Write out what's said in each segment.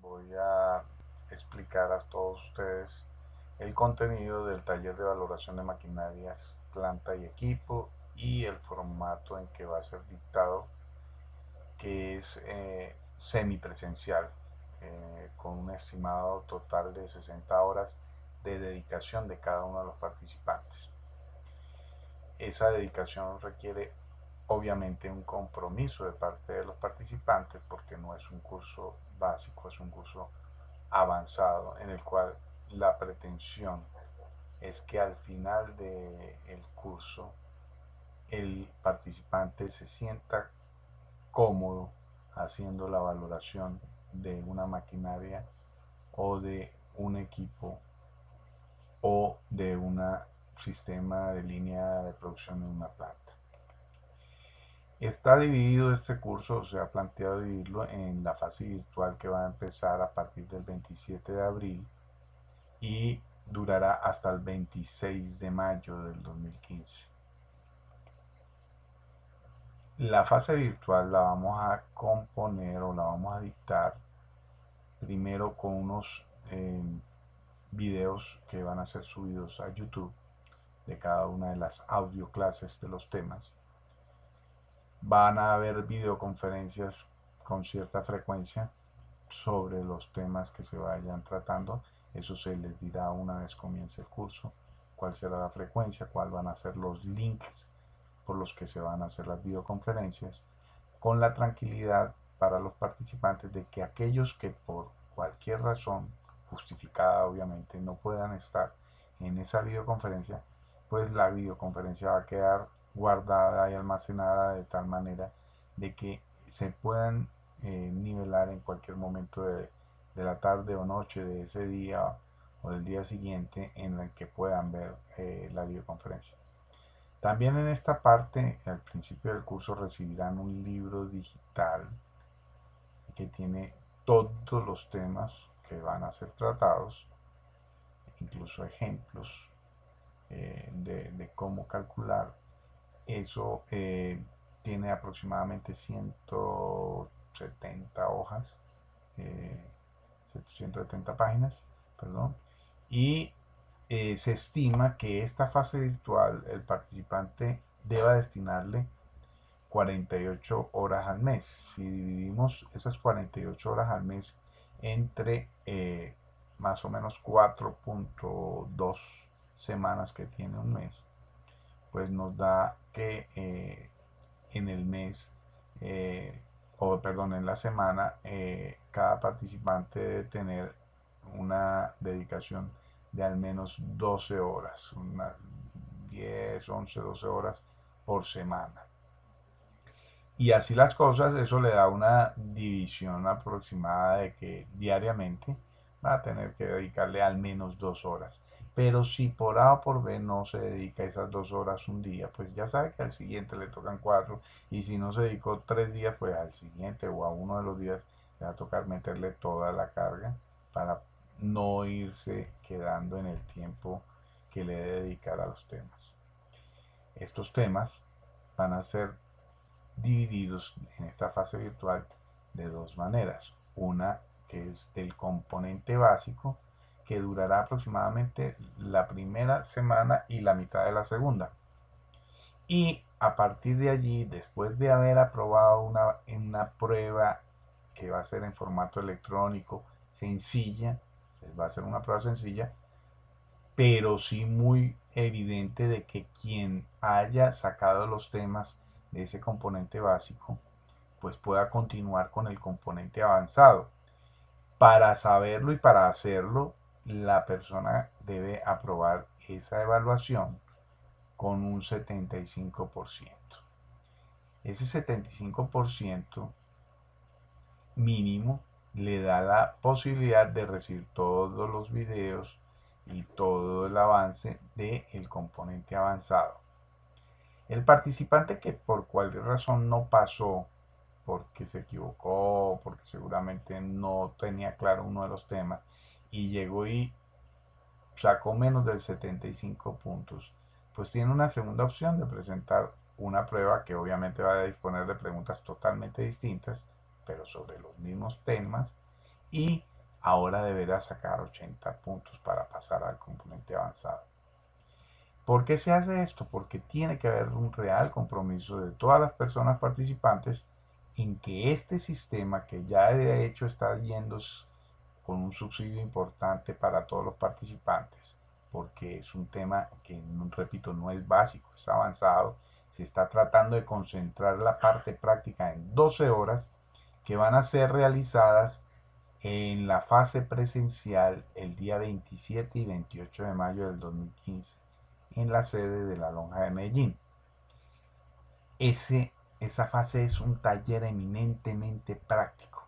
voy a explicar a todos ustedes el contenido del taller de valoración de maquinarias, planta y equipo y el formato en que va a ser dictado, que es semipresencial, con un estimado total de 60 horas de dedicación de cada uno de los participantes. Esa dedicación requiere obviamente un compromiso de parte de los participantes, porque no es un curso básico, es un curso avanzado en el cual la pretensión es que al final del curso el participante se sienta cómodo haciendo la valoración de una maquinaria o de un equipo o de un sistema de línea de producción en una planta. Está dividido este curso, se ha planteado dividirlo en la fase virtual, que va a empezar a partir del 27 de abril y durará hasta el 26 de mayo del 2015. La fase virtual la vamos a componer o la vamos a dictar primero con unos videos que van a ser subidos a YouTube de cada una de las audio clases de los temas. Van a haber videoconferencias con cierta frecuencia sobre los temas que se vayan tratando. Eso se les dirá una vez comience el curso, cuál será la frecuencia, cuál van a ser los links por los que se van a hacer las videoconferencias, con la tranquilidad para los participantes de que aquellos que por cualquier razón justificada obviamente no puedan estar en esa videoconferencia, pues la videoconferencia va a quedar guardada y almacenada de tal manera de que se puedan nivelar en cualquier momento de la tarde o noche de ese día o del día siguiente en el que puedan ver la videoconferencia. También en esta parte, al principio del curso, recibirán un libro digital que tiene todos los temas que van a ser tratados, incluso ejemplos de cómo calcular. Eso tiene aproximadamente 170 hojas, 170 páginas, perdón, y se estima que esta fase virtual el participante deba destinarle 48 horas al mes. Si dividimos esas 48 horas al mes entre más o menos 4.2 semanas que tiene un mes, pues nos da que en el mes, o perdón, en la semana, cada participante debe tener una dedicación de al menos 12 horas, unas 10, 11, 12 horas por semana. Y así las cosas, eso le da una división aproximada de que diariamente va a tener que dedicarle al menos 2 horas. Pero si por A o por B no se dedica esas 2 horas un día, pues ya sabe que al siguiente le tocan 4. Y si no se dedicó 3 días, pues al siguiente o a uno de los días le va a tocar meterle toda la carga para no irse quedando en el tiempo que le debe dedicar a los temas. Estos temas van a ser divididos en esta fase virtual de dos maneras. Una que es del componente básico, que durará aproximadamente la primera semana y la mitad de la segunda. Y a partir de allí, después de haber aprobado una prueba que va a ser en formato electrónico, sencilla, va a ser una prueba sencilla, pero sí muy evidente de que quien haya sacado los temas de ese componente básico, pues pueda continuar con el componente avanzado. Para saberlo y para hacerlo, la persona debe aprobar esa evaluación con un 75%. Ese 75% mínimo le da la posibilidad de recibir todos los videos y todo el avance del componente avanzado. El participante que por cualquier razón no pasó, porque se equivocó, porque seguramente no tenía claro uno de los temas y llegó y sacó menos del 75 puntos, pues tiene una segunda opción de presentar una prueba que obviamente va a disponer de preguntas totalmente distintas, pero sobre los mismos temas, y ahora deberá sacar 80 puntos para pasar al componente avanzado. ¿Por qué se hace esto? Porque tiene que haber un real compromiso de todas las personas participantes en que este sistema, que ya de hecho está yendo con un subsidio importante para todos los participantes, porque es un tema que, repito, no es básico, es avanzado, se está tratando de concentrar la parte práctica en 12 horas que van a ser realizadas en la fase presencial el día 27 y 28 de mayo del 2015 en la sede de la Lonja de Medellín. Esa fase es un taller eminentemente práctico.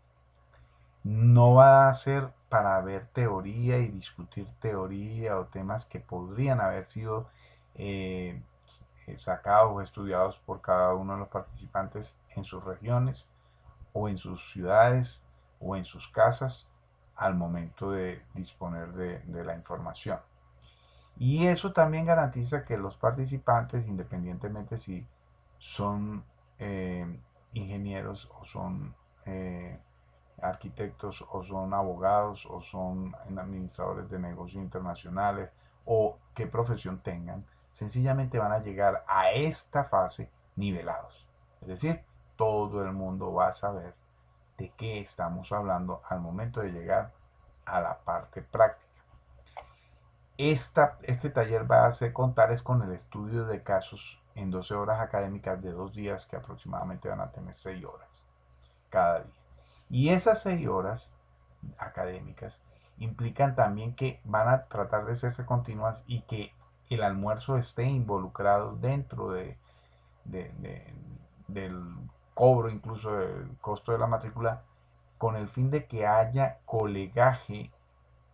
No va a ser para ver teoría y discutir teoría o temas que podrían haber sido eh, sacados o estudiados por cada uno de los participantes en sus regiones o en sus ciudades o en sus casas al momento de disponer de la información. Y eso también garantiza que los participantes, independientemente si son ingenieros o son arquitectos o son abogados o son administradores de negocios internacionales o qué profesión tengan, sencillamente van a llegar a esta fase nivelados. Es decir, todo el mundo va a saber de qué estamos hablando al momento de llegar a la parte práctica. Este taller va a hacer contar es con el estudio de casos en 12 horas académicas de 2 días que aproximadamente van a tener 6 horas cada día. Y esas 6 horas académicas implican también que van a tratar de hacerse continuas y que el almuerzo esté involucrado dentro del cobro, incluso del costo de la matrícula, con el fin de que haya colegaje,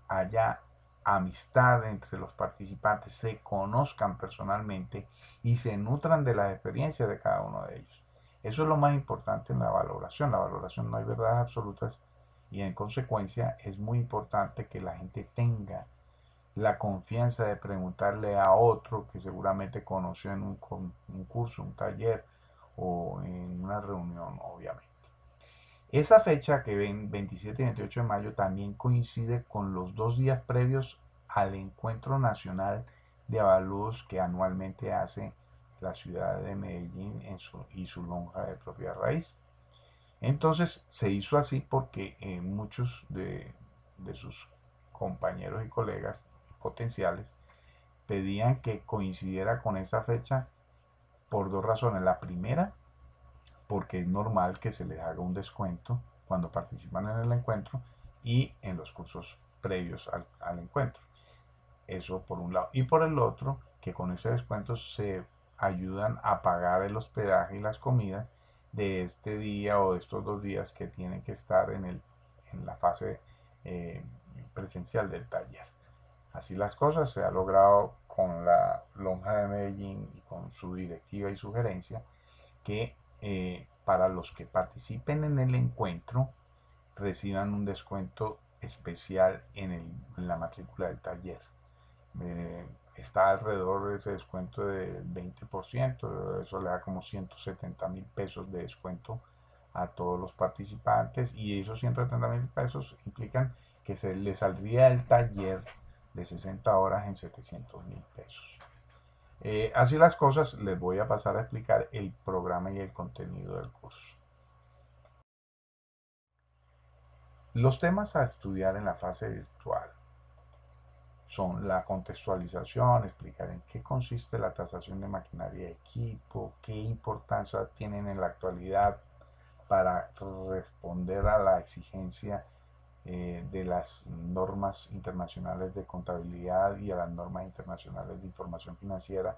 haya amistad entre los participantes, se conozcan personalmente y se nutran de las experiencias de cada uno de ellos. Eso es lo más importante en la valoración. La valoración no hay verdades absolutas y en consecuencia es muy importante que la gente tenga la confianza de preguntarle a otro que seguramente conoció en un curso, un taller o en una reunión, obviamente. Esa fecha que ven 27 y 28 de mayo también coincide con los 2 días previos al Encuentro Nacional de Avalúos que anualmente hace la ciudad de Medellín y su lonja de propiedad raíz. Entonces se hizo así porque muchos de sus compañeros y colegas potenciales pedían que coincidiera con esa fecha por dos razones. La primera, porque es normal que se les haga un descuento cuando participan en el encuentro y en los cursos previos al encuentro. Eso por un lado. Y por el otro, que con ese descuento se ayudan a pagar el hospedaje y las comidas de este día o de estos 2 días que tienen que estar en la fase eh, presencial del taller. Así las cosas se ha logrado con la Lonja de Medellín y con su directiva y sugerencia que para los que participen en el encuentro reciban un descuento especial en la matrícula del taller. Está alrededor de ese descuento del 20%, eso le da como 170.000 pesos de descuento a todos los participantes y esos 170.000 pesos implican que se le saldría el taller de 60 horas en 700.000 pesos. Así las cosas, les voy a pasar a explicar el programa y el contenido del curso. Los temas a estudiar en la fase virtual son la contextualización, explicar en qué consiste la tasación de maquinaria y equipo, qué importancia tienen en la actualidad para responder a la exigencia de las normas internacionales de contabilidad y a las normas internacionales de información financiera,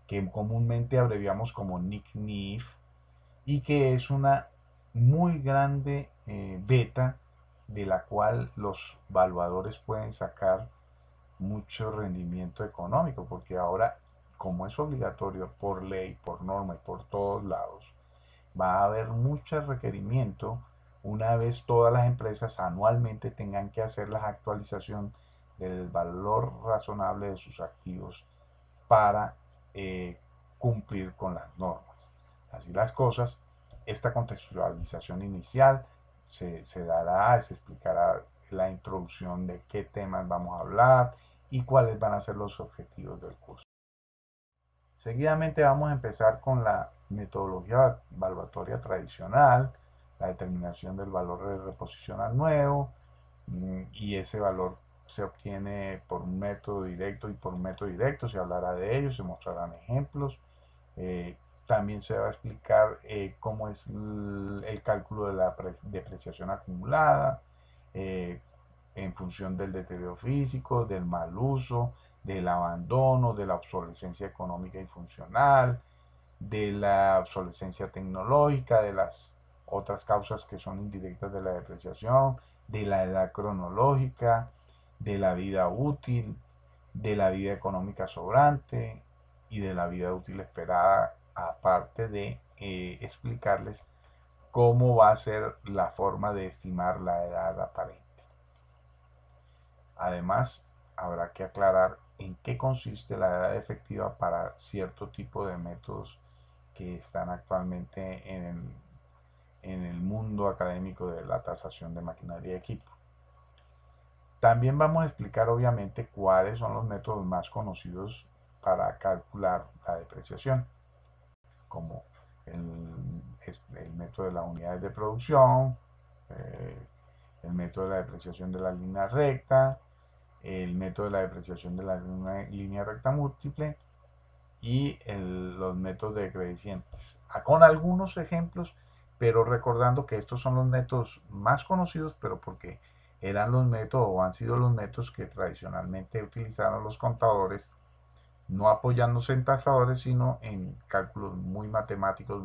que comúnmente abreviamos como NIC/NIF, y que es una muy grande beta de la cual los evaluadores pueden sacar mucho rendimiento económico, porque ahora, como es obligatorio por ley, por norma y por todos lados, va a haber mucho requerimiento una vez todas las empresas anualmente tengan que hacer la actualización del valor razonable de sus activos para cumplir con las normas. Así las cosas, esta contextualización inicial se dará, se explicará la introducción de qué temas vamos a hablar y cuáles van a ser los objetivos del curso. Seguidamente vamos a empezar con la metodología evaluatoria tradicional, la determinación del valor de reposición al nuevo, y ese valor se obtiene por un método directo y por un método directo. Se hablará de ello, se mostrarán ejemplos. También se va a explicar cómo es el cálculo de la depreciación acumulada en función del deterioro físico, del mal uso, del abandono, de la obsolescencia económica y funcional, de la obsolescencia tecnológica, de las otras causas que son indirectas de la depreciación, de la edad cronológica, de la vida útil, de la vida económica sobrante y de la vida útil esperada, aparte de explicarles cómo va a ser la forma de estimar la edad aparente. Además, habrá que aclarar en qué consiste la edad efectiva para cierto tipo de métodos que están actualmente en el mundo académico de la tasación de maquinaria y equipo. También vamos a explicar obviamente cuáles son los métodos más conocidos para calcular la depreciación, como el método de las unidades de producción, el método de la depreciación de la línea recta, el método de la depreciación de la línea recta múltiple y los métodos de crecientes, con algunos ejemplos, pero recordando que estos son los métodos más conocidos, pero porque eran los métodos o han sido los métodos que tradicionalmente utilizaron los contadores, no apoyándose en tasadores, sino en cálculos muy matemáticos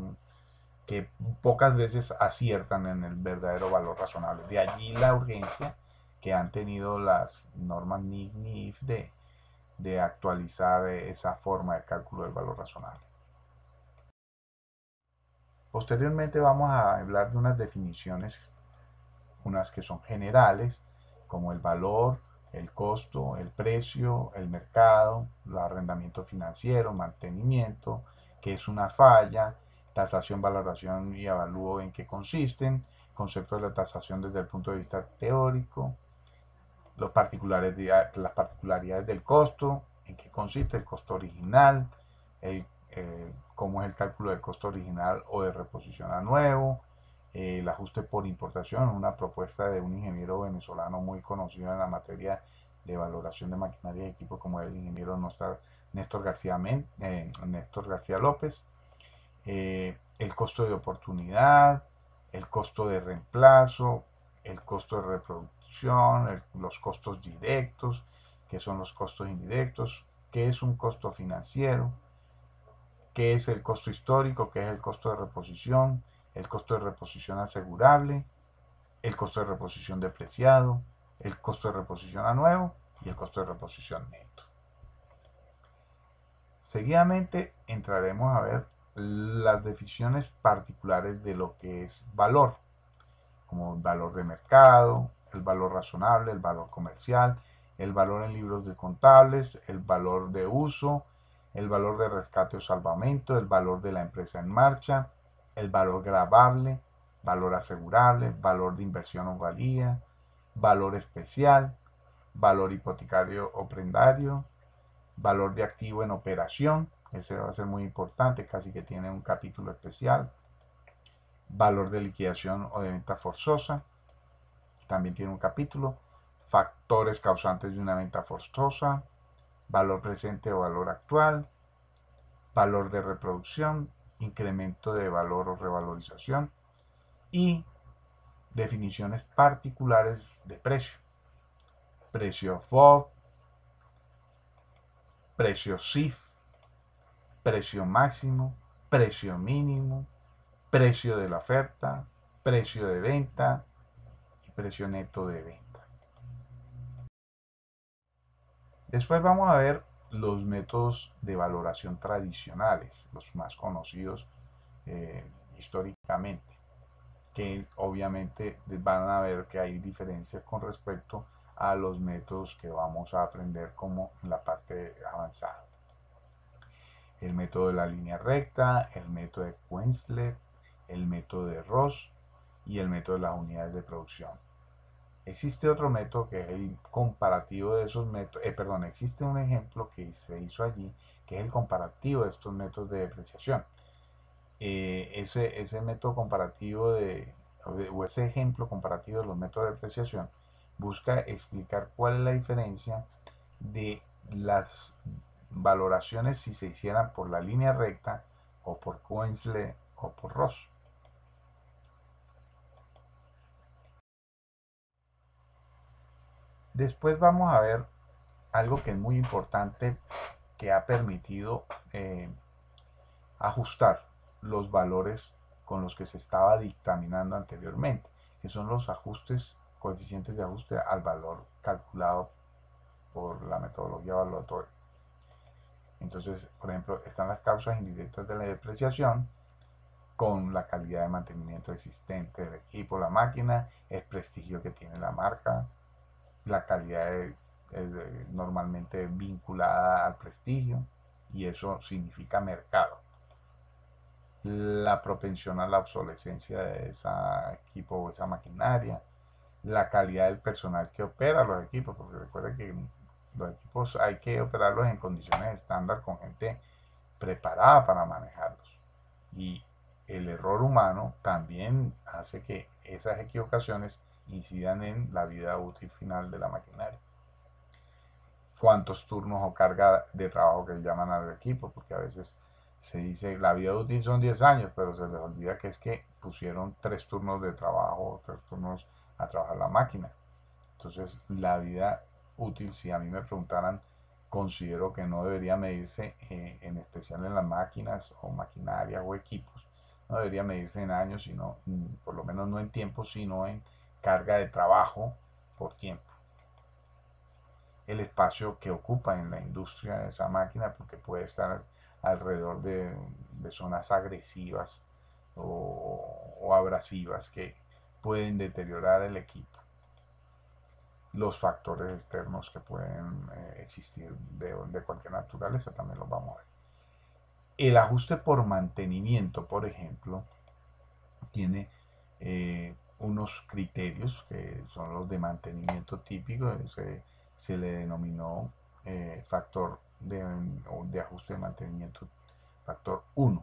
que pocas veces aciertan en el verdadero valor razonable. De allí la urgencia que han tenido las normas NIC ni IF de actualizar esa forma de cálculo del valor razonable. Posteriormente vamos a hablar de unas definiciones, unas que son generales, como el valor, el costo, el precio, el mercado, el arrendamiento financiero, mantenimiento, que es una falla, tasación, valoración y avalúo en qué consisten, conceptos de la tasación desde el punto de vista teórico, las particularidades del costo, en qué consiste el costo original, cómo es el cálculo del costo original o de reposición a nuevo, el ajuste por importación, una propuesta de un ingeniero venezolano muy conocido en la materia de valoración de maquinaria y equipo, como el ingeniero Néstor García López, el costo de oportunidad, el costo de reemplazo, el costo de reproducción, los costos directos, que son los costos indirectos, qué es un costo financiero, qué es el costo histórico, qué es el costo de reposición, el costo de reposición asegurable, el costo de reposición depreciado, el costo de reposición a nuevo y el costo de reposición neto. Seguidamente entraremos a ver las definiciones particulares de lo que es valor, como el valor de mercado, el valor razonable, el valor comercial, el valor en libros de contables, el valor de uso, el valor de rescate o salvamento, el valor de la empresa en marcha, el valor gravable, valor asegurable, valor de inversión o valía, valor especial, valor hipotecario o prendario, valor de activo en operación, ese va a ser muy importante, casi que tiene un capítulo especial, valor de liquidación o de venta forzosa, también tiene un capítulo, factores causantes de una venta forzosa, valor presente o valor actual, valor de reproducción, incremento de valor o revalorización y definiciones particulares de precio. Precio FOB, precio CIF, precio máximo, precio mínimo, precio de la oferta, precio de venta y precio neto de venta. Después vamos a ver los métodos de valoración tradicionales, los más conocidos históricamente, que obviamente van a ver que hay diferencias con respecto a los métodos que vamos a aprender como en la parte avanzada. El método de la línea recta, el método de Queenslet, el método de Ross y el método de las unidades de producción. Existe otro método que es el comparativo de esos métodos, existe un ejemplo que se hizo allí, que es el comparativo de estos métodos de depreciación. Ese método comparativo o ese ejemplo comparativo de los métodos de depreciación busca explicar cuál es la diferencia de las valoraciones si se hicieran por la línea recta o por Coensle o por Ross. Después vamos a ver algo que es muy importante que ha permitido ajustar los valores con los que se estaba dictaminando anteriormente, que son los ajustes, coeficientes de ajuste al valor calculado por la metodología evaluatoria. Entonces, por ejemplo, están las causas indirectas de la depreciación con la calidad de mantenimiento existente del equipo, la máquina, el prestigio que tiene la marca, la calidad normalmente vinculada al prestigio, y eso significa mercado. La propensión a la obsolescencia de ese equipo o esa maquinaria, la calidad del personal que opera los equipos, porque recuerden que los equipos hay que operarlos en condiciones estándar con gente preparada para manejarlos. Y el error humano también hace que esas equivocaciones incidan en la vida útil final de la maquinaria. Cuántos turnos o carga de trabajo que llaman al equipo, porque a veces se dice la vida útil son 10 años, pero se les olvida que es que pusieron 3 turnos de trabajo, 3 turnos a trabajar la máquina. Entonces, la vida útil, si a mí me preguntaran, considero que no debería medirse, en especial en las máquinas o maquinarias o equipos, no debería medirse en años, sino por lo menos no en tiempo, sino en carga de trabajo por tiempo. El espacio que ocupa en la industria de esa máquina, porque puede estar alrededor de zonas agresivas o abrasivas que pueden deteriorar el equipo. Los factores externos que pueden existir de cualquier naturaleza también los vamos a ver. El ajuste por mantenimiento, por ejemplo, tiene unos criterios que son los de mantenimiento típico. Se le denominó factor de ajuste de mantenimiento factor 1.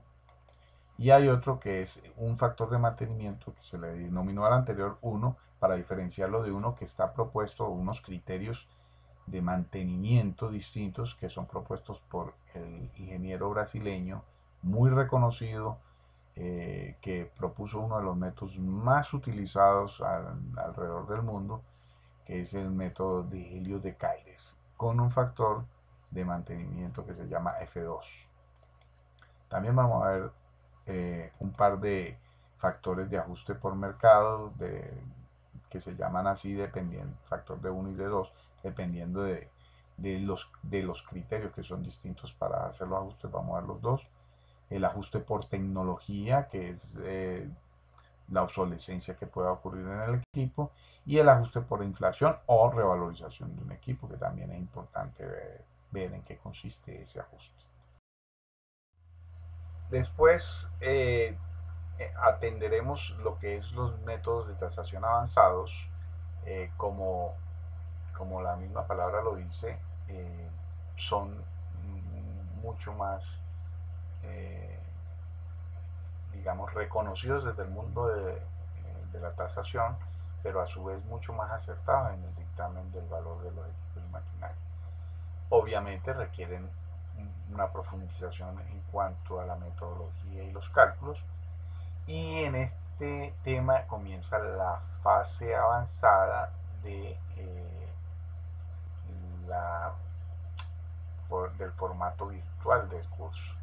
Y hay otro que es un factor de mantenimiento que se le denominó al anterior 1 para diferenciarlo de uno que está propuesto, unos criterios de mantenimiento distintos que son propuestos por el ingeniero brasileño muy reconocido, que propuso uno de los métodos más utilizados alrededor del mundo, que es el método de Helios de Caires, con un factor de mantenimiento que se llama F2. También vamos a ver un par de factores de ajuste por mercado que se llaman así, dependiendo, factor de 1 y de 2, dependiendo de los criterios que son distintos para hacer los ajustes. Vamos a ver los dos. El ajuste por tecnología, que es la obsolescencia que pueda ocurrir en el equipo, y el ajuste por inflación o revalorización de un equipo, que también es importante ver en qué consiste ese ajuste. Después atenderemos lo que es los métodos de tasación avanzados, como, como la misma palabra lo dice, son mucho más, eh, digamos, reconocidos desde el mundo de la tasación, pero a su vez mucho más acertados en el dictamen del valor de los equipos y maquinaria. Obviamente requieren una profundización en cuanto a la metodología y los cálculos, y en este tema comienza la fase avanzada de la, del formato virtual del curso.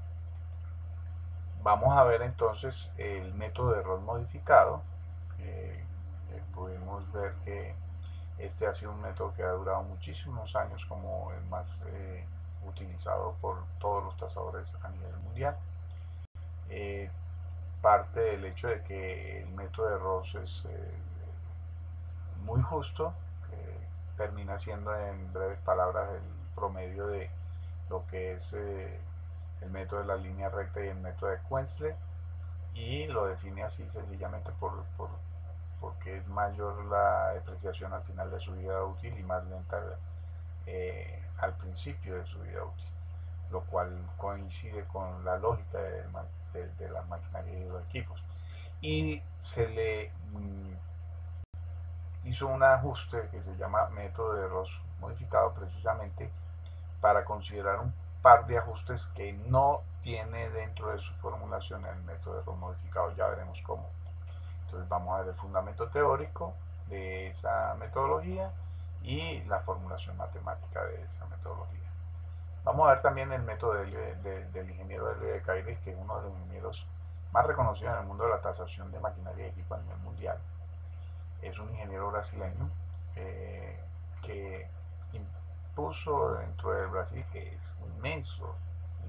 Vamos a ver entonces el método de error modificado. Pudimos ver que este ha sido un método que ha durado muchísimos años como el más utilizado por todos los tasadores a nivel mundial. Parte del hecho de que el método de Ross es muy justo, termina siendo en breves palabras el promedio de lo que es el método de la línea recta y el método de Coensle, y lo define así sencillamente porque mayor la depreciación al final de su vida útil y más lenta al principio de su vida útil, lo cual coincide con la lógica de las maquinarias y los equipos. Y se le hizo un ajuste que se llama método de ROS modificado, precisamente para considerar un par de ajustes que no tiene dentro de su formulación el método de ROS modificado. Ya veremos cómo. Entonces vamos a ver el fundamento teórico de esa metodología y la formulación matemática de esa metodología. Vamos a ver también el método del ingeniero Helio de Caires, que es uno de los ingenieros más reconocidos en el mundo de la tasación de maquinaria y equipo a nivel mundial. Es un ingeniero brasileño que impuso dentro del Brasil, que es inmenso,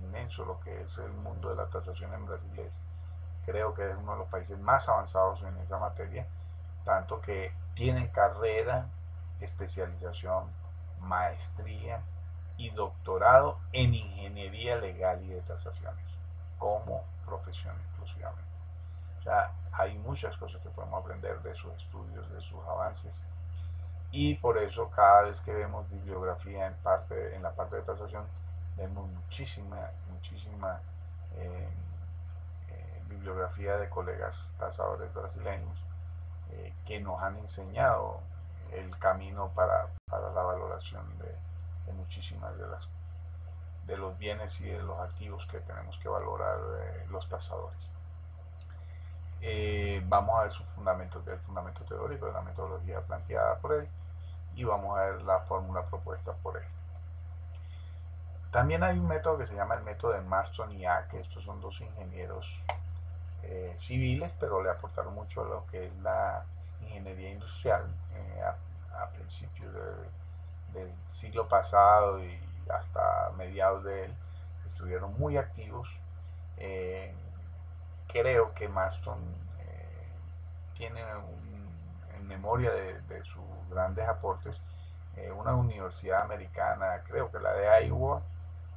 inmenso lo que es el mundo de la tasación en Brasil. Creo que es uno de los países más avanzados en esa materia, tanto que tienen carrera, especialización, maestría y doctorado en ingeniería legal y de tasaciones como profesión exclusivamente. O sea, hay muchas cosas que podemos aprender de sus estudios, de sus avances, y por eso cada vez que vemos bibliografía en la parte de tasación, vemos muchísima eh, bibliografía de colegas tasadores brasileños que nos han enseñado el camino para la valoración de muchísimas de los bienes y de los activos que tenemos que valorar los tasadores. Vamos a ver sus fundamentos, el fundamento teórico de la metodología planteada por él, y vamos a ver la fórmula propuesta por él. También hay un método que se llama el método de Marston y Ack. Estos son dos ingenieros civiles, pero le aportaron mucho a lo que es la ingeniería industrial a principios del siglo pasado y hasta mediados de él. Estuvieron muy activos. Creo que Marston tiene en memoria de sus grandes aportes, una universidad americana, creo que la de Iowa,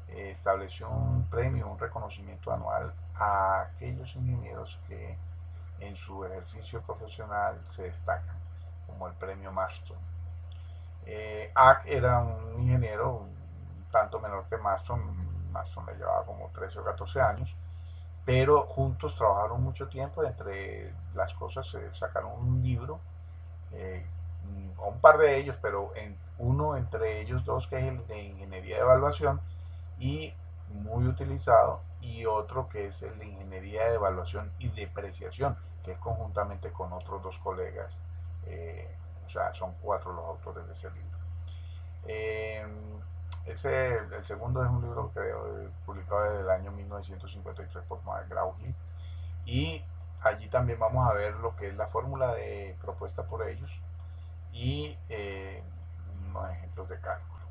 estableció un premio, un reconocimiento anual a aquellos ingenieros que en su ejercicio profesional se destacan, como el premio Marston. Ack era un ingeniero un tanto menor que Marston. Marston le llevaba como 13 o 14 años, pero juntos trabajaron mucho tiempo. Entre las cosas sacaron un libro, o un par de ellos, pero uno entre ellos dos, que es el de ingeniería de evaluación y muy utilizado, y otro que es el de ingeniería de evaluación y depreciación, que es conjuntamente con otros dos colegas. O sea, son 4 los autores de ese libro. El segundo es un libro que publicado desde el año 1953 por McGraw-Hill, y allí también vamos a ver lo que es la fórmula propuesta por ellos y unos ejemplos de cálculo.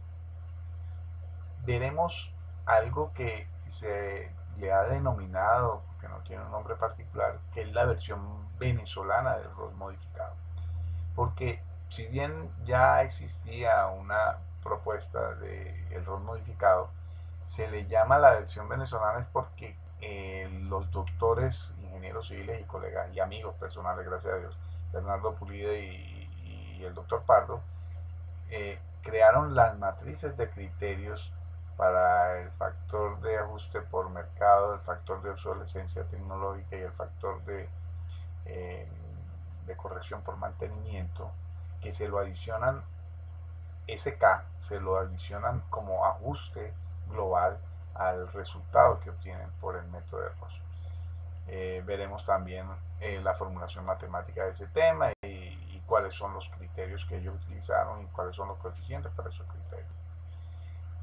Veremos algo que se le ha denominado, que no tiene un nombre particular, que es la versión venezolana del ROS modificado. Porque si bien ya existía una propuesta del ROS modificado, se le llama la versión venezolana es porque los doctores, ingenieros civiles y colegas y amigos personales, gracias a Dios, Bernardo Pulide y el doctor Pardo, crearon las matrices de criterios para el factor de ajuste por mercado, el factor de obsolescencia tecnológica y el factor de corrección por mantenimiento, que se lo adicionan, SK, se lo adicionan como ajuste global al resultado que obtienen por el método de ROS. Veremos también la formulación matemática de ese tema y cuáles son los criterios que ellos utilizaron y cuáles son los coeficientes para esos criterios.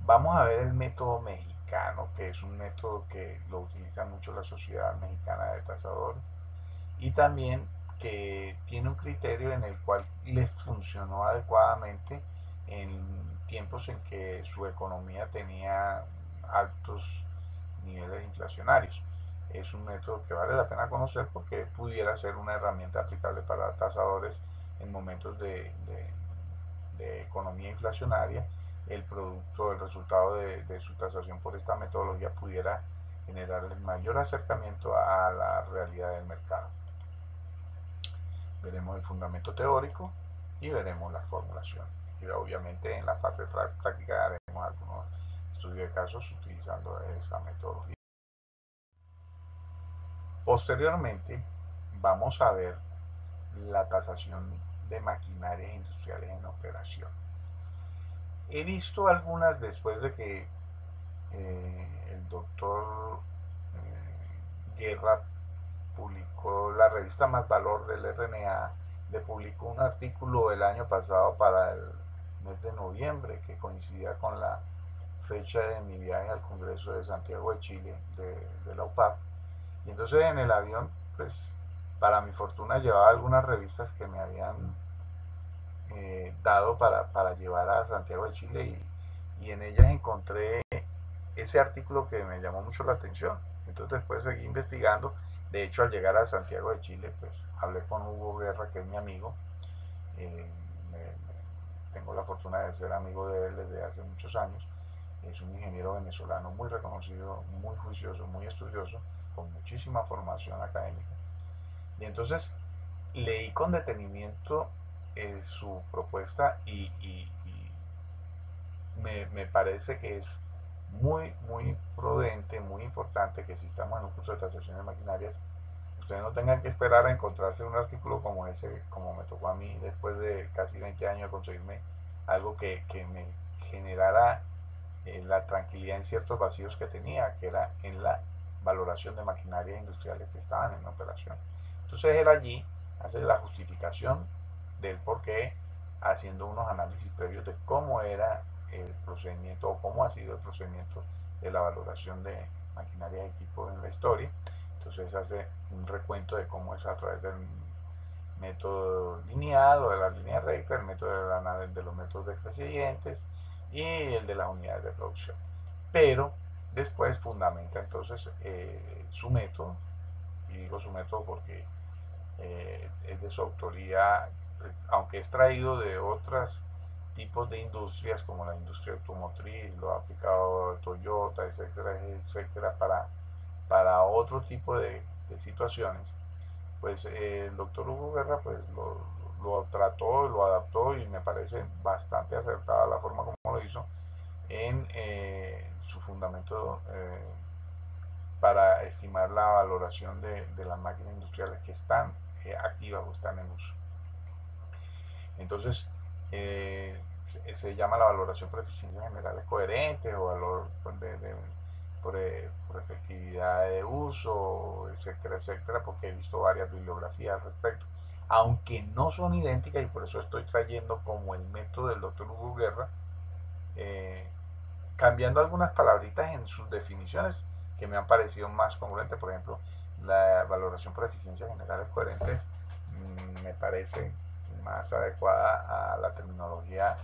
Vamos a ver el método mexicano, que es un método que lo utiliza mucho la Sociedad Mexicana de Tasadores, y también que tiene un criterio en el cual les funcionó adecuadamente en tiempos en que su economía tenía altos niveles inflacionarios. Es un método que vale la pena conocer porque pudiera ser una herramienta aplicable para tasadores en momentos de economía inflacionaria. El producto, el resultado de su tasación por esta metodología pudiera generar el mayor acercamiento a la realidad del mercado. Veremos el fundamento teórico y veremos la formulación. Y obviamente en la parte práctica haremos algunos estudios de casos utilizando esa metodología. Posteriormente vamos a ver la tasación de maquinarias industriales en operación. He visto algunas después de que el doctor Guerra publicó la revista Más Valor del RNA, le publicó un artículo el año pasado para el mes de noviembre que coincidía con la fecha de mi viaje al Congreso de Santiago de Chile de la UPAP. Y entonces en el avión, pues para mi fortuna llevaba algunas revistas que me habían dado para llevar a Santiago de Chile y en ellas encontré ese artículo que me llamó mucho la atención. Entonces después seguí investigando. De hecho, al llegar a Santiago de Chile, pues hablé con Hugo Guerra, que es mi amigo. Eh, tengo la fortuna de ser amigo de él desde hace muchos años. Es un ingeniero venezolano muy reconocido, muy juicioso, muy estudioso, con muchísima formación académica. Y entonces leí con detenimiento su propuesta y me parece que es muy prudente, muy importante que si estamos en un curso de tasación de maquinarias, ustedes no tengan que esperar a encontrarse un artículo como ese, como me tocó a mí después de casi 20 años de conseguirme algo que me generara la tranquilidad en ciertos vacíos que tenía, que era en la valoración de maquinarias industriales que estaban en operación. Entonces él allí hace la justificación del por qué, haciendo unos análisis previos de cómo era el procedimiento o cómo ha sido el procedimiento de la valoración de maquinaria y equipos en la historia. Entonces hace un recuento de cómo es a través del método lineal o de la línea recta, el método de los métodos decrecientes y el de las unidades de producción. Pero después fundamenta entonces su método, y digo su método porque es de su autoría, pues, aunque es traído de otros tipos de industrias como la industria automotriz, lo ha aplicado Toyota, etcétera, etcétera, para otro tipo de situaciones, pues el doctor Hugo Guerra pues lo trató, lo adaptó y me parece bastante acertada la forma como lo hizo en su fundamento para estimar la valoración de las máquinas industriales que están activas o están en uso. Entonces, se llama la valoración por eficiencias generales coherentes o valor por efectividad de uso, etcétera, etcétera, porque he visto varias bibliografías al respecto, aunque no son idénticas y por eso estoy trayendo como el método del doctor Hugo Guerra, eh, cambiando algunas palabritas en sus definiciones que me han parecido más congruentes. Por ejemplo, la valoración por eficiencias generales coherentes me parece más adecuada a la terminología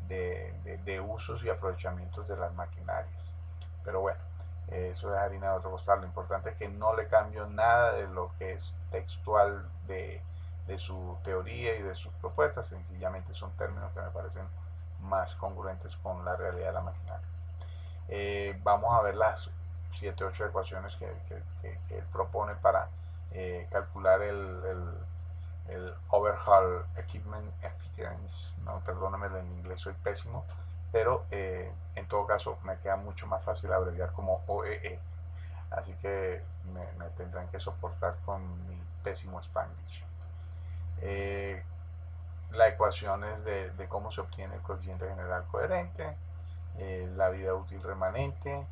de usos y aprovechamientos de las maquinarias. Pero bueno, eso es harina de otro costal. Lo importante es que no le cambio nada de lo que es textual de su teoría y de sus propuestas, sencillamente son términos que me parecen más congruentes con la realidad de la maquinaria. Vamos a ver las 7 8 ecuaciones que él propone para calcular el Overhaul Equipment Efficiency. No, perdóname, en inglés soy pésimo, pero en todo caso me queda mucho más fácil abreviar como OEE. Así que me tendrán que soportar con mi pésimo Spanglish. La ecuación es de cómo se obtiene el coeficiente general coherente, la vida útil remanente,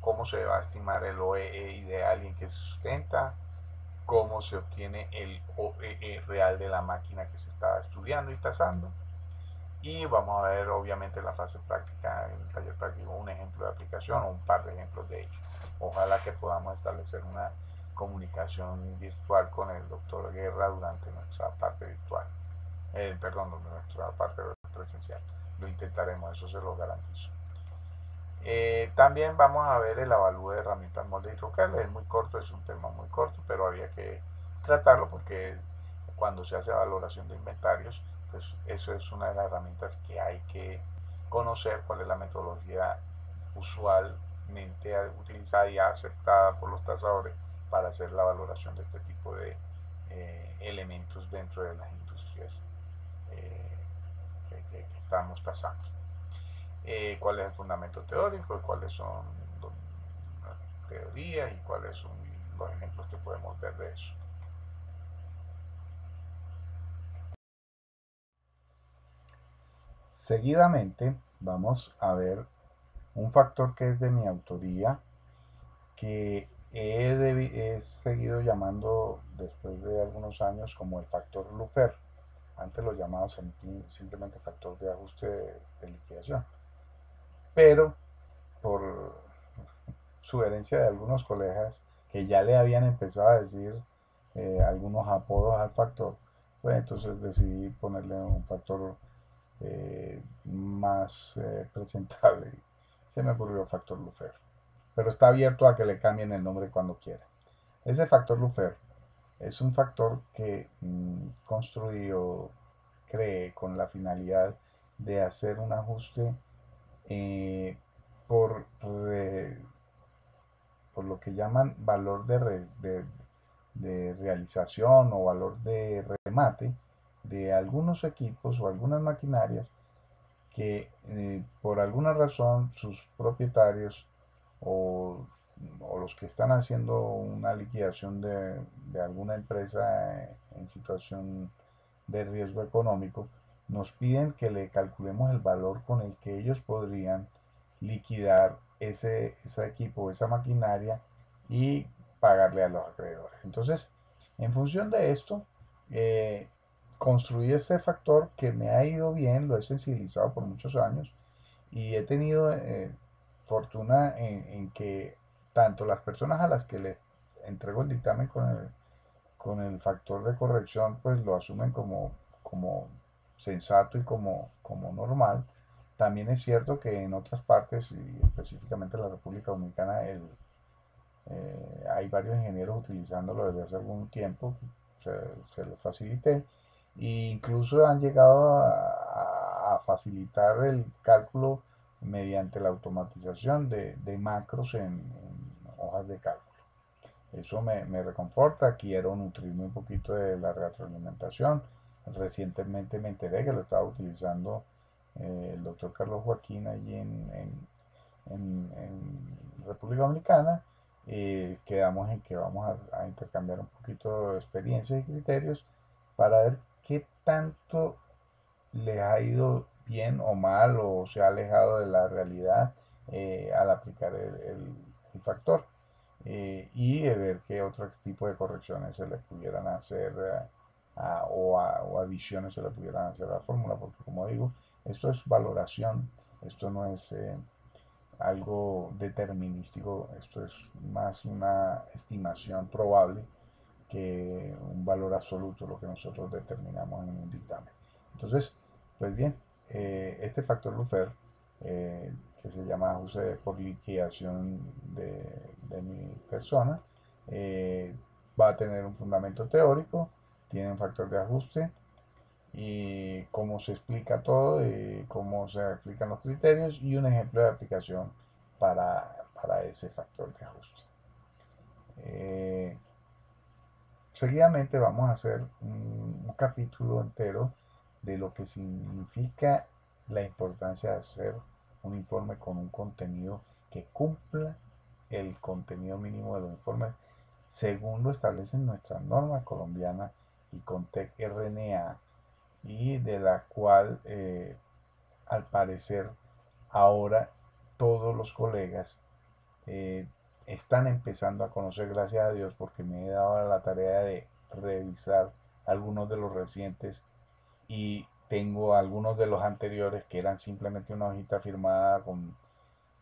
cómo se va a estimar el OEE ideal y en qué se sustenta, cómo se obtiene el OEE real de la máquina que se estaba estudiando y tasando. Y vamos a ver obviamente en la fase práctica, en el taller práctico, un ejemplo de aplicación o un par de ejemplos de ello. Ojalá que podamos establecer una comunicación virtual con el doctor Guerra durante nuestra parte virtual. Perdón, nuestra parte presencial. Lo intentaremos, eso se lo garantizo. También vamos a ver el avalúo de herramientas moldes y troqueles. Es muy corto, es un tema muy corto, pero había que tratarlo porque cuando se hace valoración de inventarios, pues eso es una de las herramientas que hay que conocer, cuál es la metodología usualmente utilizada y aceptada por los tasadores para hacer la valoración de este tipo de elementos dentro de las industrias que estamos tasando. ¿Cuál es el fundamento teórico? ¿Cuáles son las teorías? ¿Y cuáles son los ejemplos que podemos ver de eso? Seguidamente vamos a ver un factor que es de mi autoría, que he seguido llamando después de algunos años como el factor Luffer. Antes lo llamaba simplemente factor de ajuste de liquidación. Pero por sugerencia de algunos colegas que ya le habían empezado a decir algunos apodos al factor, pues entonces decidí ponerle un factor más presentable. Se me ocurrió el factor Luffer. Pero está abierto a que le cambien el nombre cuando quieran. Ese factor Luffer es un factor que construí o creé con la finalidad de hacer un ajuste eh, por, por lo que llaman valor de realización o valor de remate de algunos equipos o algunas maquinarias que por alguna razón sus propietarios o, o los que están haciendo una liquidación de alguna empresa en situación de riesgo económico, nos piden que le calculemos el valor con el que ellos podrían liquidar ese equipo, esa maquinaria y pagarle a los acreedores. Entonces, en función de esto, eh, construí ese factor que me ha ido bien, lo he sensibilizado por muchos años y he tenido fortuna en que tanto las personas a las que les entrego el dictamen con el factor de corrección, pues lo asumen como sensato y como normal. También es cierto que en otras partes, y específicamente en la República Dominicana, hay varios ingenieros utilizándolo desde hace algún tiempo, se, se los facilité, e incluso han llegado a facilitar el cálculo mediante la automatización de macros en hojas de cálculo. Eso me reconforta, quiero nutrirme un poquito de la retroalimentación. Recientemente me enteré que lo estaba utilizando el doctor Carlos Joaquín allí en República Dominicana. Quedamos en que vamos a intercambiar un poquito de experiencias y criterios para ver qué tanto les ha ido bien o mal o se ha alejado de la realidad al aplicar el factor y ver qué otro tipo de correcciones se le pudieran hacer o adiciones se le pudieran hacer a la fórmula, porque como digo, esto es valoración, esto no es algo determinístico, esto es más una estimación probable que un valor absoluto, lo que nosotros determinamos en un dictamen. Entonces, pues bien, este factor Luffer, que se llama ajuste por liquidación de mi persona, eh, va a tener un fundamento teórico, tiene un factor de ajuste y cómo se explica todo, y cómo se aplican los criterios y un ejemplo de aplicación para ese factor de ajuste. Seguidamente vamos a hacer un capítulo entero de lo que significa la importancia de hacer un informe con un contenido que cumpla el contenido mínimo de los informes según lo establecen nuestras normas colombianas y Contec RNA y de la cual al parecer ahora todos los colegas eh, están empezando a conocer, gracias a Dios, porque me he dado la tarea de revisar algunos de los recientes y tengo algunos de los anteriores que eran simplemente una hojita firmada con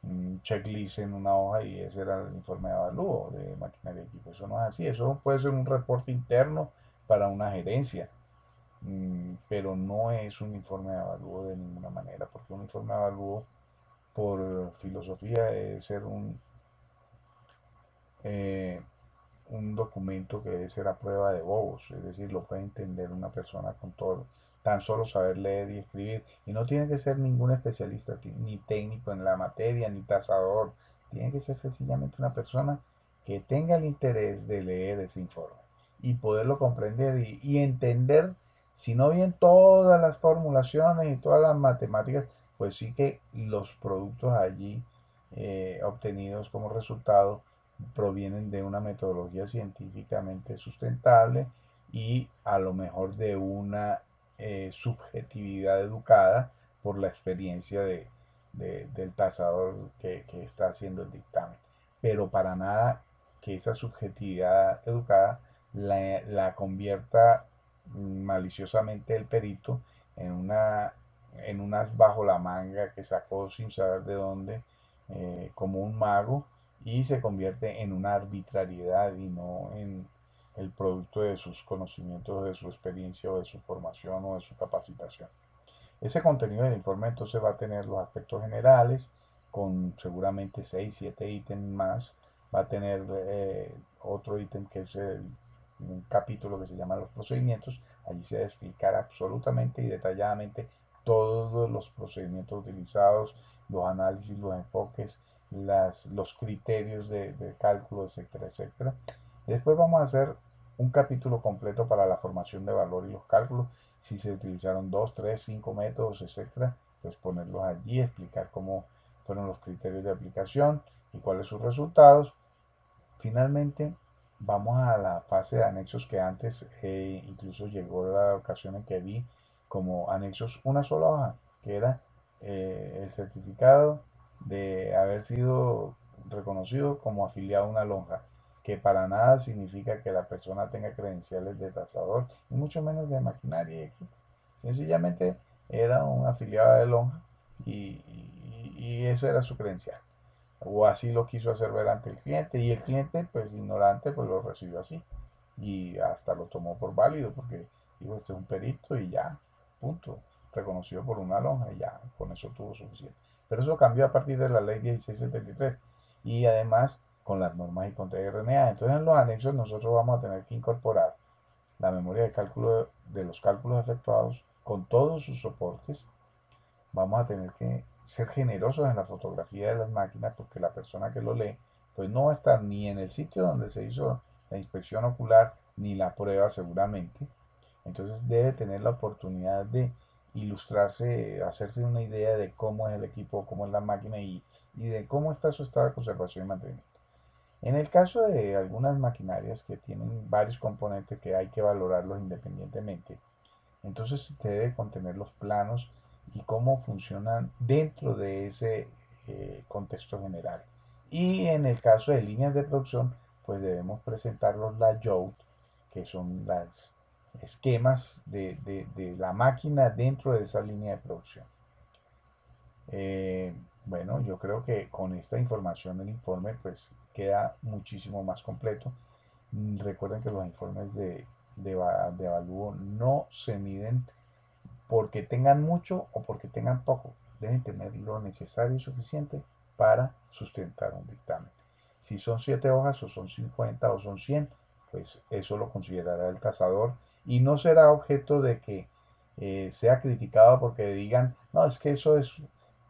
un checklist en una hoja y ese era el informe de avalúo de maquinaria y equipo. Eso no es así, eso puede ser un reporte interno para una gerencia, pero no es un informe de avalúo de ninguna manera, porque un informe de avalúo por filosofía debe ser eh, un documento que debe ser a prueba de bobos, es decir, lo puede entender una persona con todo, tan solo saber leer y escribir, y no tiene que ser ningún especialista, ni técnico en la materia, ni tasador, tiene que ser sencillamente una persona que tenga el interés de leer ese informe. y poderlo comprender y entender, si no bien todas las formulaciones y todas las matemáticas, pues sí que los productos allí obtenidos como resultado provienen de una metodología científicamente sustentable y a lo mejor de una subjetividad educada por la experiencia del tasador que está haciendo el dictamen. Pero para nada que esa subjetividad educada la convierta maliciosamente el perito en en unas bajo la manga que sacó sin saber de dónde, como un mago, y se convierte en una arbitrariedad y no en el producto de sus conocimientos, de su experiencia o de su formación o de su capacitación. Ese contenido del informe entonces va a tener los aspectos generales con seguramente 6 7 ítems más. Va a tener otro ítem que es un capítulo que se llama los procedimientos. Allí se va a explicar absolutamente y detalladamente todos los procedimientos utilizados, los análisis, los enfoques, los criterios de cálculo, etcétera, etcétera. Después vamos a hacer un capítulo completo para la formación de valor y los cálculos, si se utilizaron 2, 3, 5 métodos, etcétera, pues ponerlos allí, explicar cómo fueron los criterios de aplicación y cuáles sus resultados. Finalmente, vamos a la fase de anexos que antes incluso llegó la ocasión en que vi como anexos una sola hoja, que era el certificado de haber sido reconocido como afiliado a una lonja, que para nada significa que la persona tenga credenciales de tasador, y mucho menos de maquinaria y equipo. Sencillamente era un afiliado de lonja y eso era su credencial, o así lo quiso hacer ver ante el cliente, y el cliente, pues ignorante, pues lo recibió así y hasta lo tomó por válido porque dijo, este es un perito y ya, punto, reconocido por una lonja y ya, con eso tuvo suficiente. Pero eso cambió a partir de la ley 1673 y además con las normas y con TRNA. Entonces en los anexos nosotros vamos a tener que incorporar la memoria de cálculo de los cálculos efectuados con todos sus soportes. Vamos a tener que ser generosos en la fotografía de las máquinas porque la persona que lo lee pues no va a estar ni en el sitio donde se hizo la inspección ocular ni la prueba seguramente. Entonces debe tener la oportunidad de ilustrarse, hacerse una idea de cómo es el equipo, cómo es la máquina y de cómo está su estado de conservación y mantenimiento. En el caso de algunas maquinarias que tienen varios componentes que hay que valorarlos independientemente, entonces se debe contener los planos y cómo funcionan dentro de ese contexto general. Y en el caso de líneas de producción, pues debemos presentar los layout, que son los esquemas de la máquina dentro de esa línea de producción. Eh, bueno, yo creo que con esta información el informe pues queda muchísimo más completo. Recuerden que los informes de avalúo no se miden porque tengan mucho o porque tengan poco. Deben tener lo necesario y suficiente para sustentar un dictamen. Si son 7 hojas o son 50 o son 100, pues eso lo considerará el tasador y no será objeto de que sea criticado porque digan, no, es que eso es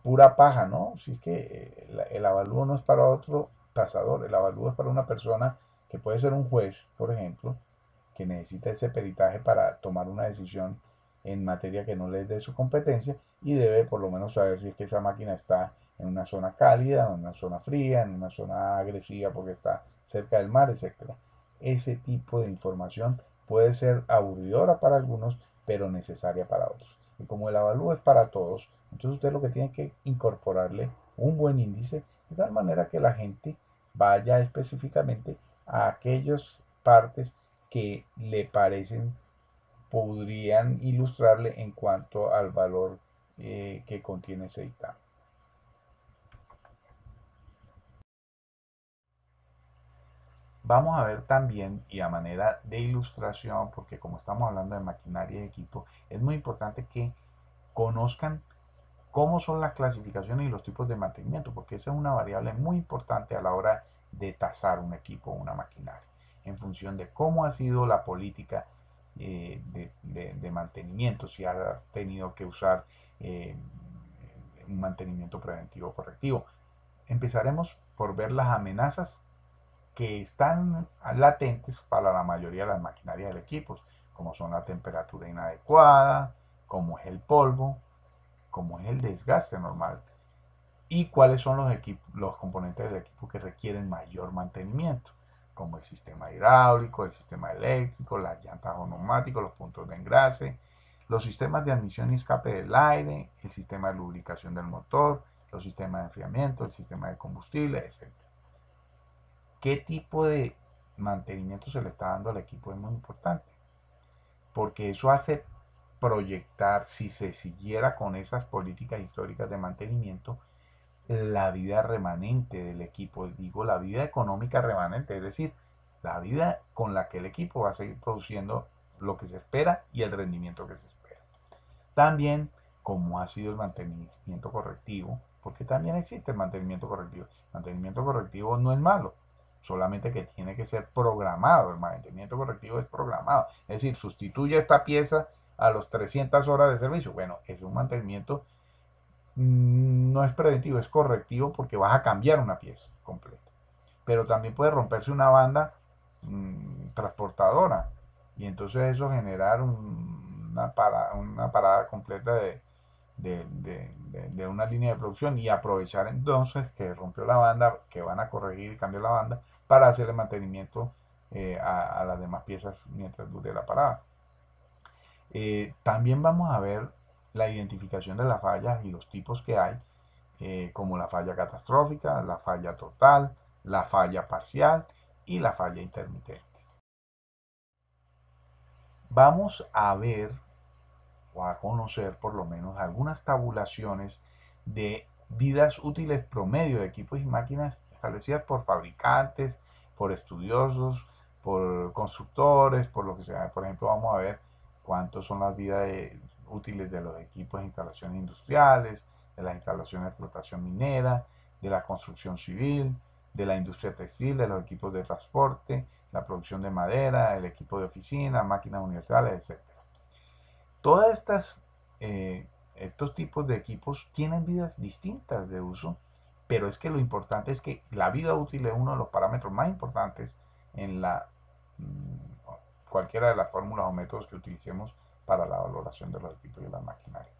pura paja, ¿no? Si es que el avalúo no es para otro tasador, el avalúo es para una persona que puede ser un juez, por ejemplo, que necesita ese peritaje para tomar una decisión en materia que no le es de su competencia y debe por lo menos saber si es que esa máquina está en una zona cálida, en una zona fría, en una zona agresiva porque está cerca del mar, etcétera. Ese tipo de información puede ser aburridora para algunos, pero necesaria para otros. Y como el avalúo es para todos, entonces usted lo que tiene que incorporarle un buen índice de tal manera que la gente vaya específicamente a aquellas partes que le parecen podrían ilustrarle en cuanto al valor que contiene ese dictamen. Vamos a ver también, y a manera de ilustración, porque como estamos hablando de maquinaria y equipo, es muy importante que conozcan cómo son las clasificaciones y los tipos de mantenimiento, porque esa es una variable muy importante a la hora de tasar un equipo o una maquinaria, en función de cómo ha sido la política de mantenimiento, si ha tenido que usar eh, un mantenimiento preventivo correctivo. Empezaremos por ver las amenazas que están latentes para la mayoría de las maquinarias del equipo, como son la temperatura inadecuada, como es el polvo, como es el desgaste normal, y cuáles son los componentes del equipo que requieren mayor mantenimiento, como el sistema hidráulico, el sistema eléctrico, las llantas o neumáticos, los puntos de engrase, los sistemas de admisión y escape del aire, el sistema de lubricación del motor, los sistemas de enfriamiento, el sistema de combustible, etc. ¿Qué tipo de mantenimiento se le está dando al equipo? Es muy importante, porque eso hace proyectar, si se siguiera con esas políticas históricas de mantenimiento, la vida remanente del equipo, digo la vida económica remanente, es decir, la vida con la que el equipo va a seguir produciendo lo que se espera y el rendimiento que se espera. También, como ha sido el mantenimiento correctivo, porque también existe el mantenimiento correctivo. El mantenimiento correctivo no es malo, solamente que tiene que ser programado. El mantenimiento correctivo es programado, es decir, sustituye esta pieza a los 300 horas de servicio. Bueno, es un mantenimiento, no es preventivo, es correctivo, porque vas a cambiar una pieza completa. Pero también puede romperse una banda transportadora, y entonces eso generar una parada completa de una línea de producción, y aprovechar entonces que rompió la banda, que van a corregir y cambiar la banda para hacer el mantenimiento a las demás piezas mientras dure la parada. También vamos a ver la identificación de las fallas y los tipos que hay, como la falla catastrófica, la falla total, la falla parcial y la falla intermitente. Vamos a ver o a conocer por lo menos algunas tabulaciones de vidas útiles promedio de equipos y máquinas establecidas por fabricantes, por estudiosos, por constructores, por lo que sea. Por ejemplo, vamos a ver cuántos son las vidas útiles de los equipos de instalaciones industriales, de las instalaciones de explotación minera, de la construcción civil, de la industria textil, de los equipos de transporte, la producción de madera, el equipo de oficina, máquinas universales, etc. Todas estos tipos de equipos tienen vidas distintas de uso, pero es que lo importante es que la vida útil es uno de los parámetros más importantes en cualquiera de las fórmulas o métodos que utilicemos para la valoración de los equipos y las maquinarias.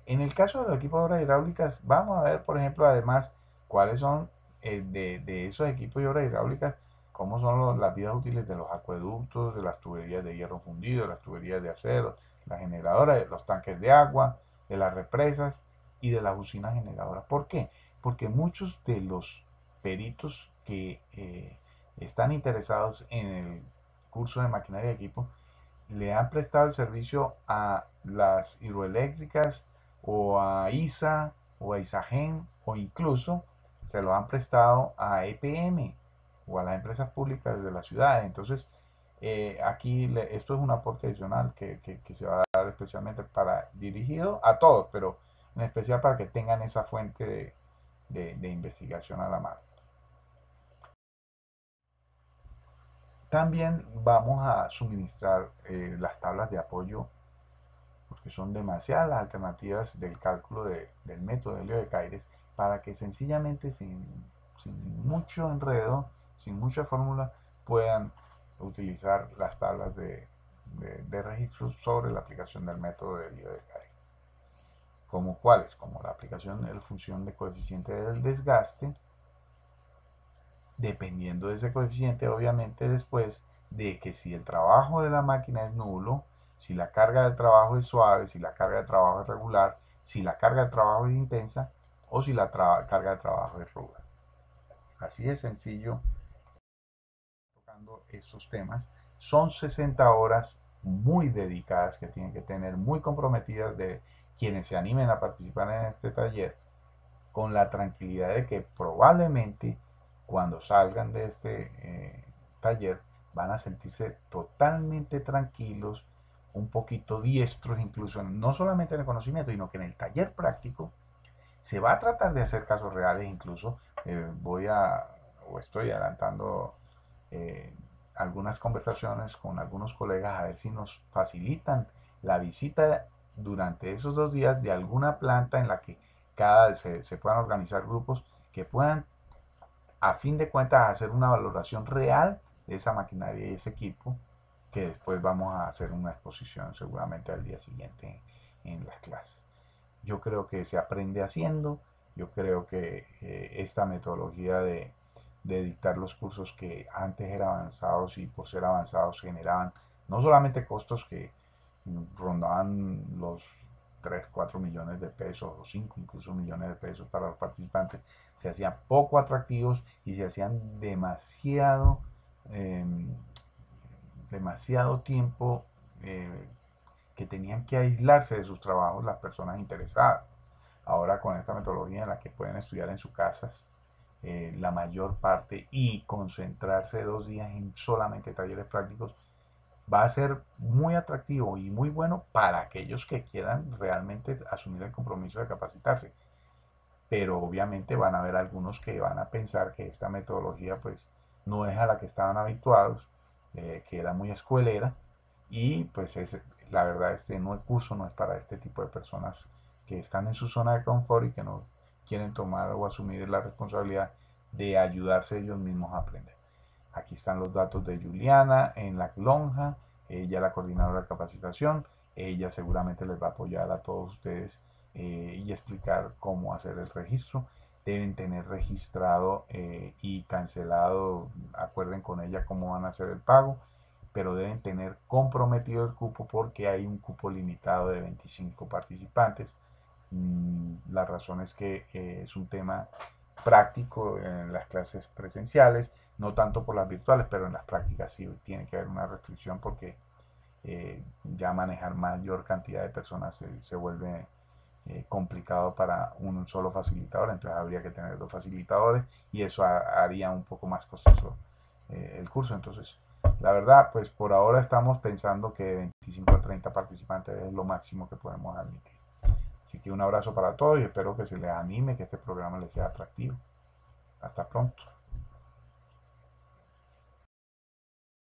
En el caso de los equipos de obras hidráulicas, vamos a ver, por ejemplo, además, cuáles son de esos equipos de obras hidráulicas, cómo son las vidas útiles de los acueductos, de las tuberías de hierro fundido, de las tuberías de acero, las generadoras, de los tanques de agua, de las represas y de las usinas generadoras. ¿Por qué? Porque muchos de los peritos que están interesados en el curso de maquinaria y equipo le han prestado el servicio a las hidroeléctricas, o a ISA, o a ISAGEN, o incluso se lo han prestado a EPM o a las empresas públicas de la ciudad. Entonces, aquí esto es un aporte adicional que se va a dar especialmente dirigido a todos, pero en especial para que tengan esa fuente de investigación a la mano. También vamos a suministrar las tablas de apoyo, porque son demasiadas las alternativas del cálculo del método de Helio de Caires, para que sencillamente, sin mucho enredo, sin mucha fórmula, puedan utilizar las tablas de registro sobre la aplicación del método de Helio de Caires. ¿Como cuáles? Como la aplicación de la función de coeficiente del desgaste, dependiendo de ese coeficiente, obviamente, después de que si el trabajo de la máquina es nulo, si la carga de trabajo es suave, si la carga de trabajo es regular, si la carga de trabajo es intensa o si la carga de trabajo es ruda. Así de sencillo, tocando estos temas. Son 60 horas muy dedicadas que tienen que tener, muy comprometidas, de quienes se animen a participar en este taller, con la tranquilidad de que probablemente cuando salgan de este taller van a sentirse totalmente tranquilos, un poquito diestros, incluso no solamente en el conocimiento, sino que en el taller práctico se va a tratar de hacer casos reales. Incluso estoy adelantando eh, algunas conversaciones con algunos colegas, a ver si nos facilitan la visita durante esos 2 días de alguna planta en la que se puedan organizar grupos que puedan a fin de cuentas hacer una valoración real de esa maquinaria y ese equipo, que después vamos a hacer una exposición seguramente al día siguiente en las clases. Yo creo que se aprende haciendo. Yo creo que esta metodología de dictar los cursos que antes eran avanzados y por ser avanzados generaban no solamente costos que rondaban los 3 4 millones de pesos o 5 incluso millones de pesos para los participantes, se hacían poco atractivos y se hacían eh, demasiado tiempo que tenían que aislarse de sus trabajos las personas interesadas. Ahora con esta metodología en la que pueden estudiar en sus casas la mayor parte y concentrarse 2 días en solamente talleres prácticos, va a ser muy atractivo y muy bueno para aquellos que quieran realmente asumir el compromiso de capacitarse. Pero obviamente van a haber algunos que van a pensar que esta metodología pues no es a la que estaban habituados, que era muy escuelera y pues la verdad el curso no es para este tipo de personas que están en su zona de confort y que no quieren tomar o asumir la responsabilidad de ayudarse ellos mismos a aprender. Aquí están los datos de Juliana en la lonja, ella la coordinadora de capacitación, ella seguramente les va a apoyar a todos ustedes y explicar cómo hacer el registro. Deben tener registrado y cancelado, acuerden con ella cómo van a hacer el pago, pero deben tener comprometido el cupo porque hay un cupo limitado de 25 participantes. La razón es que es un tema práctico en las clases presenciales, no tanto por las virtuales, pero en las prácticas sí tiene que haber una restricción porque ya manejar mayor cantidad de personas se vuelve complicado para un solo facilitador, entonces habría que tener 2 facilitadores y eso haría un poco más costoso el curso. Entonces, la verdad, pues por ahora estamos pensando que 25 a 30 participantes es lo máximo que podemos admitir. Así que un abrazo para todos y espero que se les anime, que este programa les sea atractivo. Hasta pronto.